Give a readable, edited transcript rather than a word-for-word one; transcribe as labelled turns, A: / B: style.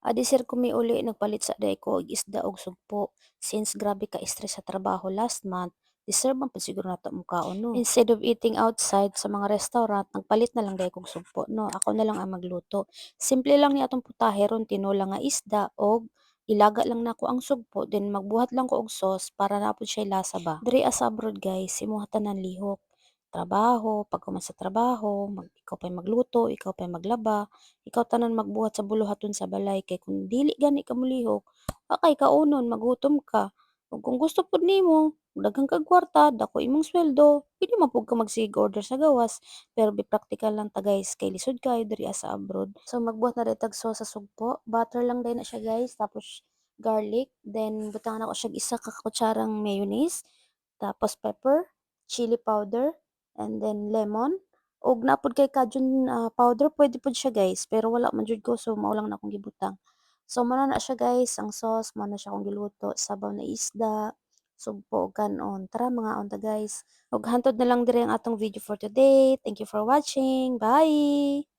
A: Sir kumi uli nagpalit sa day ko og isda og sugpo. Since grabe ka stress sa trabaho last month, deserve man pud siguro nato mukaon no. Instead of eating outside sa mga restaurant, nagpalit na lang day kog sugpo no. Ako na lang ang magluto. Simple lang ni atong putahe ron tinola nga isda og ilaga lang nako ang sugpo then magbuhat lang ko og sauce para napod siya lasa ba. Diri as abroad guys, imong tanan lihok. Trabaho, pag human sa trabaho, ikaw pa'y magluto, ikaw pa'y maglaba, ikaw tanan magbuhat sa buluhaton sa balay kay kung dili gani ka molihok, kay kaunon magutom ka. Ug kung gusto pud nimo daghang kag kwarta, dako imong sweldo, pwede man pud ka magsige order sa gawas. Pero be praktikal lang ta guys kay lisod kayo diri sa abroad. So magbuhat na rin tag sauce sa sugpo, butter lang din na siya guys, tapos garlic, then butang na ko siya isa ka kutsarang mayonnaise, tapos pepper, chili powder, and then lemon. Og napod kay cajun powder pwede pod siya guys, pero wala man jud ko so mao lang na akong gibutang. So mao na siya guys, ang sauce mao na siya akong giluto, sabaw na isda, sugpo ug kanon. Tara mga unta guys. Ug hantod na lang diri ang atong video for today. Thank you for watching. Bye.